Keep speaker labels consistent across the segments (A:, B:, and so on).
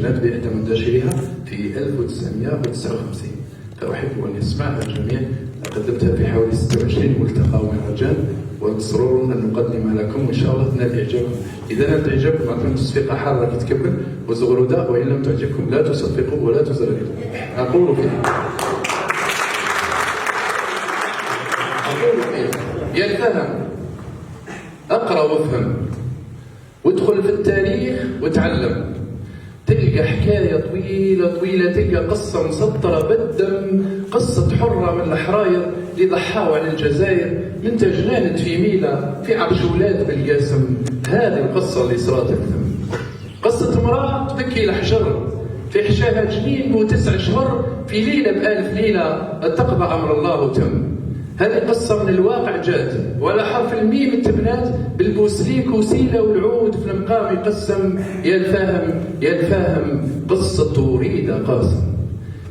A: سجلت بإحدى منداشرها في 1959، فأحب أن يسمعها الجميع. قدمتها في حوالي 26 ملتقى ومهرجان، وسرور أن نقدمها لكم وإن شاء الله تنال إعجابكم. إذا نالت إعجابكم أعطونا تصفيقة حارة كتكبر وزغرودة، وإن لم تعجبكم لا تصفقوا ولا تزغردوا. أقول فيه يا الفهم، اقرا وافهم وادخل في التاريخ وتعلم، تلقى حكايه طويله، تلقى قصه مسطره بالدم، قصه حره من الحراير اللي ضحاوا على الجزائر من تجنانت في ميلا في عرش ولاد بالقاسم. هذه القصه اللي صارت الثم، قصه امراه تبكي الحجر في حشاها جنين و9 شهور في ليله ب1000 ليله تقضى امر الله وتم. هذه قصة من الواقع جات، وعلى حرف الميم التبنات بالبوسليك وسيلة والعود في المقام يقسم. يا الفاهم يا الفاهم قصة وريدة قاسم.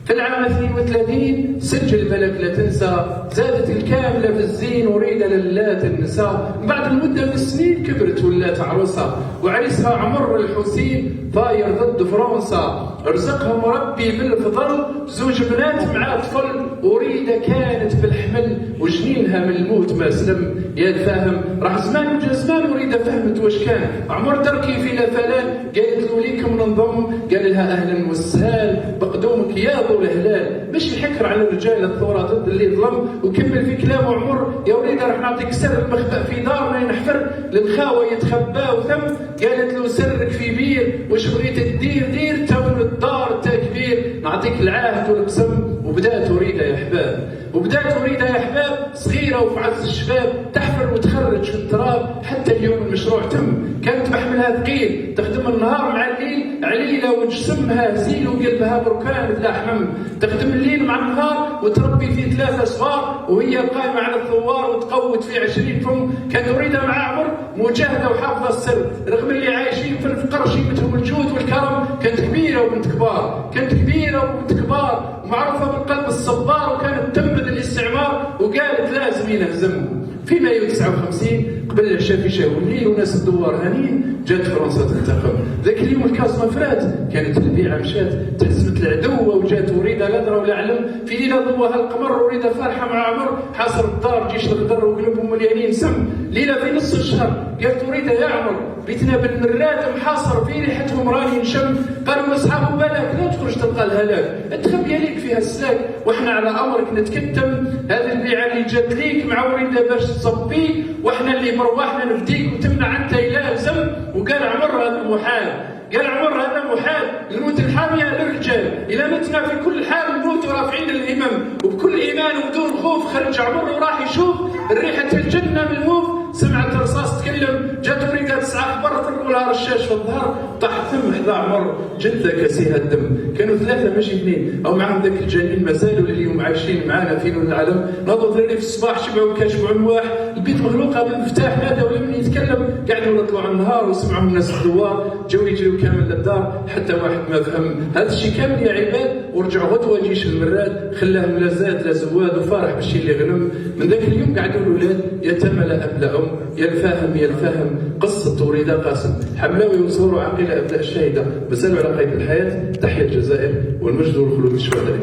A: في العام 32 سجل بالك لا تنسى، زادت الكاملة في الزين وريدة للات النساء. بعد المدة من السنين كبرت ولات عروسة، وعريسها عمر الحسين طاير ضد فرنسا. رزقها مربي بالفضل 2 بنات مع طفل، وريدة كانت في الحمل وجنينها من الموت ما سلم. يا الفاهم راح زمان وجا زمان وريدة فهمت واش كان. عمر دركي في لفلان قالت له ليكم ننضم، قال لها اهلا وسهلا بقدومك يا ضو الهلال. مش يحكر على الرجال الثوره ضد اللي ظلم، وكمل في كلامه عمر يا وليدة راح نعطيك سر مخبأ في دارنا ينحفر للخاوه يتخبى وثم. قالت له سرك في بير واش بغيت دير تمن الدار تكبير، نعطيك العهد والقسم. وبدات وريدة يا احباب، وبدات وريدة يا احباب صغيره وفي عز الشباب تحفر وتخرج في التراب حتى اليوم المشروع تم. كانت محملها ثقيل تخدم النهار مع الليل، عليله وجسمها زيل وقلبها بركان بلا حمم. تخدم الليل مع النهار وتربي في 3 صغار، وهي قائمه على الثوار وتقوت في 20 فم. كانت وريدة مع عمر مجاهده وحافظه السر، رغم اللي عايشين في الفقر شيمتهم الجود والكرم. كانت كبيره وبنت كبار، كانت كبيره وبنت كبار، ومعروفه بالقلب الصبار، وكانت تنبذ الاستعمار وقالت لازم ينهزم. في مايو 59 قبل العشاء في شهو الليل وناس الدوار هانين، جات فرنسا تنتقم. ذاك اليوم الكاس ما فرات، كانت البيعه مشات، تهزمت العدو وجات وريدة لا درا ولا علم. في ليله ضوها القمر وريدة فرحه مع عمر، حاصر الدار جيش الغدر وقلوبهم مليانين سم. ليله في نص الشهر قالت وريدة يا عمر بيتنا بالمراد محاصر في ريحتهم راني نشم. قالوا لاصحابه بالك لا تخرج تلقى الهلاك، تخبي ليك فيها السلاك واحنا على امرك نتكتم. هذه البيعه اللي جات ليك مع وريدة باش تصبيك، واحنا اللي برواحنا نفديك وتمنع انت يلازم. وقال عمر هذا محال، قال عمر هذا محال، الموت الحامية للرجال، إذا متنا في كل حال نموت رافعين الهمم. وبكل إيمان وبدون خوف خرج عمر وراح يشوف ريحة الجنة من الموف. سمعت رصاص تكلم، جات وريدة تسعى خبر طرقوا لها رشاش في الظهر، طاح ثم حذا عمر جثة كسيها الدم. كانوا 3 ماشي 2، أو معهم ذاك الجنين مازالوا لليوم عايشين معانا في العالم. ناضوا ذراري في الصباح شبعوا كاشبعوا المواح، البيت مغلوقة بالمفتاح نادى ولم يتكلم. قعدوا يطلعوا النهار وسمعوا الناس الدوار، جاوا يجريوا كامل للدار حتى واحد ما فهم. هذا الشيء كامل يا عباد، ورجعوا غدوه جيش المراد خلاهم لا زاد لا زواد وفارح بالشيء اللي غنم. من ذاك اليوم قعدوا الاولاد يتامى لا اب لا ام. يا الفاهم يا الفاهم قصه وريدة قاسم. حملاوي وصور عقيله ابناء الشهيده، مازالوا على قيد الحياه. تحيا الجزائر والمجد والخلود للشهداء.